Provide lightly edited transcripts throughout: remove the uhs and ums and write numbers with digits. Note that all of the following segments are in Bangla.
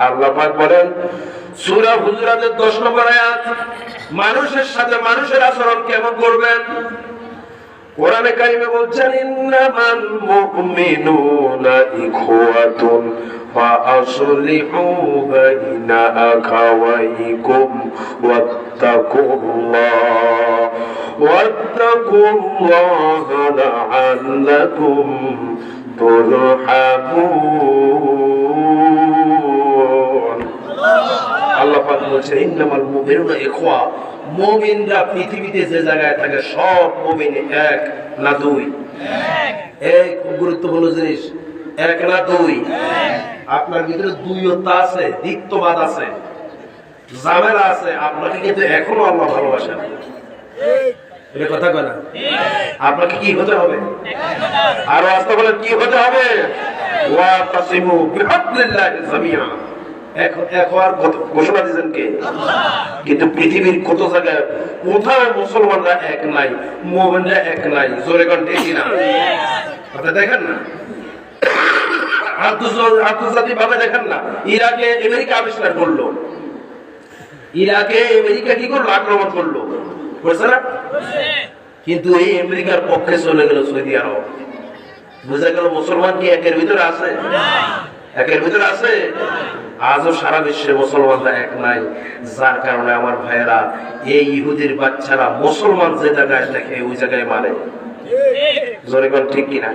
আল্লাহ পাক বলেন সূরা হুজুরাতের 10 নম্বর আয়াত, মানুষের সাথে মানুষের আচরণ কেমন করবেন। কোরআনে কারিমে বলছেন ইন্নামাল মুমিনুনা ইখওয়াতুন ফাআসলিহু বাইনা আখাওয়াইকুম ওয়াত্তাকুল্লাহা লাআল্লাকুম তুরহামুন। আল্লাহ পাক বলেছেন ইন্নামাল মুমিনুনা ইখওয়া, মুমিনরা পৃথিবীতে যে জায়গায় থাকে সব মুমিন এক না দুই? এক। খুব গুরুত্বপূর্ণ জিনিস, এক না দুই? আপনার ভিতরে দুইয়তা আছে, দ্বিত্ববাদ আছে, ঝামেলা আছে, আপনাকে কিন্তু এখনো আল্লাহ ভালোবাসেন। এটা কথা কয় না? আপনাকে কি হতে হবে? আরো আসতে বলেন কি হতে হবে? ওয়াতাসিমু বিহাবলিল্লাহি জামিআ। ঘোষণা দিয়েছেন কে? কিন্তু পৃথিবীর কত জায়গায় কোথাও মুসলমানরা এক নাই, মুমিনরা এক নাই। জোরে কোন ঠিক না? আপনি দেখেন না, আন্তর্জাতিক ভাবে দেখেন না, ইরাকে আমেরিকা আবিষ্কার করলো, ইরাকে আমেরিকা কি করলো? আক্রমণ করলো, বুঝছে না? কিন্তু এই আমেরিকার পক্ষে চলে গেল সৌদি আরব। বুঝা গেল মুসলমান কি একের ভিতরে আছে? একের ভিতরে আছে? আজও সারা বিশ্বে মুসলমানরা এক নাই। যার কারণে আমার ভাইয়েরা, এই ইহুদির বাচ্চারা মুসলমান যে জায়গায় দেখে ওই জায়গায় মানে। জোরে কোন ঠিক কিনা?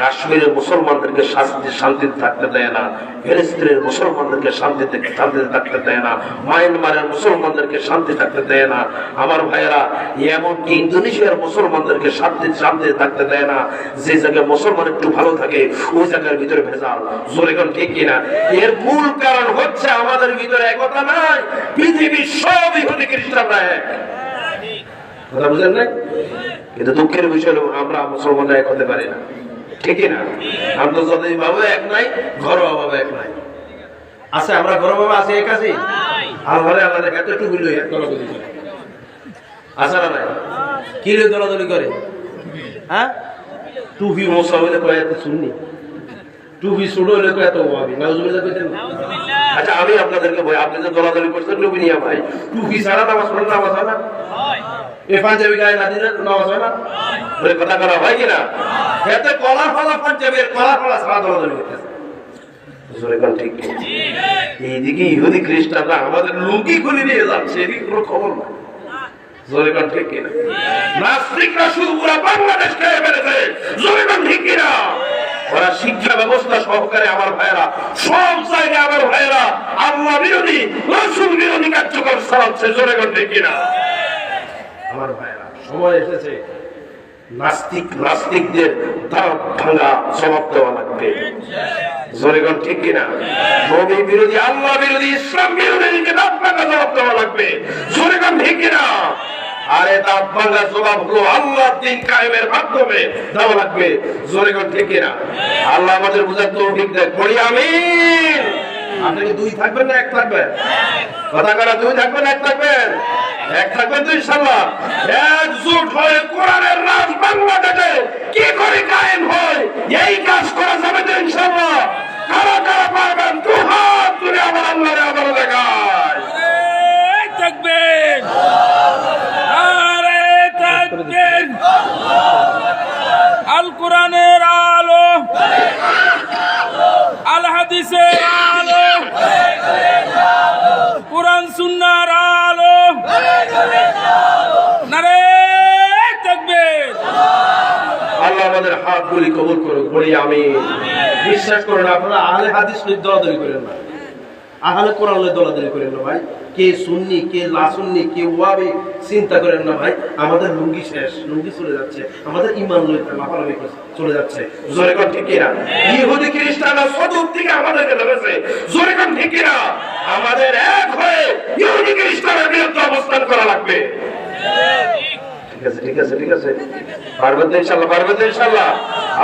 কাশ্মীরের মুসলমানদেরকে শান্তিতে থাকতে দেয় না, ফিলিস্তিনের মুসলমানদেরকে শান্তিতে থাকতে দেয় না, মায়ানমারের মুসলমানদেরকে শান্তি থাকতে দেয় না। আমার ভাইয়েরা, এমনকি ইন্দোনেশিয়ার মুসলমানদেরকে শান্তিতে থাকতে দেয় না। যে জায়গায় মুসলমান একটু ভালো থাকে ওই জায়গার ভিতরে ভেজাল। জোরে কোন ঠিক কিনা? এর মূল কারণ হচ্ছে আমাদের ভিতরে একতা নাই। পৃথিবীর সব ইহুদি খ্রিস্টানরা এক। কথা বুঝেন না? কিন্তু দুঃখের বিষয় হলো আমরা মুসলমানরা এক হতে পারি না, ঠিক না? আন্তর্জাতিক ভাবে এক নাই, ঘরোয়া ভাবে এক নাই। আচ্ছা, আমরা ঘরোয়া ভাবে আছি, এক আছি? আল্লাহ দেখা তো টুপি লই দলাদলি করে। আচ্ছা না নাই? কি লই দলাদলি করে? হ্যাঁ, টুপি মোছা হইলে কয় এত শুননি, টুপি শুরু হইলে কয় এত ওয়াবি। নাউজুবিল্লাহ কইতেন না? আচ্ছা, আমি আপনাদেরকে বলি, আপনি যে দলাদলি করছেন টুপি নিয়ে, ভাই টুপি ছাড়া নামাজ পড়লে নামাজ হয় না? এই পাঞ্জাবি গায়ে না দিলে নামাজ হয় না? বলে কথা করা হয় কিনা? এতে কলা ফলা পাঞ্জাবের কলা ফলা ছাড়া দলাদলি করতেছে। ঠিক এইদিকে ইহুদি খ্রিস্টানরা আমাদের লুঙ্গি খুলে নিয়ে যাচ্ছে, এদিকে কোনো খবর নাই। জোরে কোন ঠিক কিনা? নাস্তিকরা শুধু পুরো বাংলাদেশ খেয়ে ফেলেছে। জোরে কোন ঠিক কিনা? ওরা শিক্ষা ব্যবস্থা সহকারে আমার ভাইয়েরা সব জায়গায় আমার ভাইয়েরা আল্লাহ বিরোধী, রাসূল বিরোধী কার্যকর চালাচ্ছে। জোরে কোন ঠিক কিনা? আমার ভাইয়েরা, সময় এসেছে নাস্তিকদের দাঁত ভাঙা জবাব দেওয়া লাগবে। জোরে কোন ঠিক কিনা? নবী বিরোধী, আল্লাহ বিরোধী, ইসলাম বিরোধীকে দাঁত ভাঙা জবাব দেওয়া লাগবে। জোরে কোন ঠিক কিনা? আরে দাঁত ভাঙা জবাব হলো আল্লাহর দ্বীন কায়েমের মাধ্যমে দেওয়া লাগবে। জোরে কোন ঠিক কিনা? আল্লাহ আমাদের বুঝার তৌফিক দেন, বলি আমিন। আপনি কি দুই থাকবেন না এক থাকবেন? কথা করা, দুই থাকবেন এক থাকবেন? এক থাকবেন তো ইনশাআল্লাহ। একজোট হয়ে কোরআনের রাজ বাংলাদেশে কি করে কায়েম হয়, এই কাজ করা যাবে তো ইনশাআল্লাহ। কারা কারা পারবেন দু হাত তুলে আমার আল্লাহরে আবার দেখায়। তাকবীর, আরে তাকবীর। আল কোরআনের আলো, আল হাদিসের আলো, কোরআন সুন্নাহর আলো। নারে তাকবীর। আল্লাহ আমাদের হাতগুলি কবুল করুক, বলি আমিন। বিশ্বাস করেন আপনারা, আহলে হাদিস লইয়া দলাদলি করেন না, আহলে কোরআন লইয়া দলাদলি করেন না ভাই। কে সুন্নি কে লা সুন্নি কে ওয়াহাবি চিন্তা করেন না ভাই। আমাদের লুঙ্গি শেষ, লুঙ্গি চলে যাচ্ছে, আমাদের ঈমান লইতে লাফালাফি চলে যাচ্ছে। জোরে কোন ঠিক কিনা? ইহুদি খ্রিস্টানরা চতুর্দিকে আমাদেরকে ধরেছে। জোরে কোন ঠিক কিনা? আমাদের এক হয়ে ইহুদি খ্রিস্টানের বিরুদ্ধে অবস্থান করা লাগবে। ঠিক আছে, ঠিক আছে, ঠিক আছে। পারবেন তো ইনশাআল্লাহ, পারবেন তো ইনশাআল্লাহ।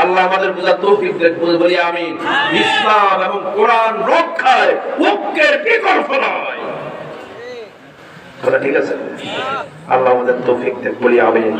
আল্লাহ আমাদের বুঝার তৌফিক দেন, বলি আমিন। ইসলাম এবং কোরআন রক্ষায় ঐক্যের বিকল্প নয়। ঠিক আছে, আল্লাহ আমাদের তৌফিক দেন, বলি আমিন।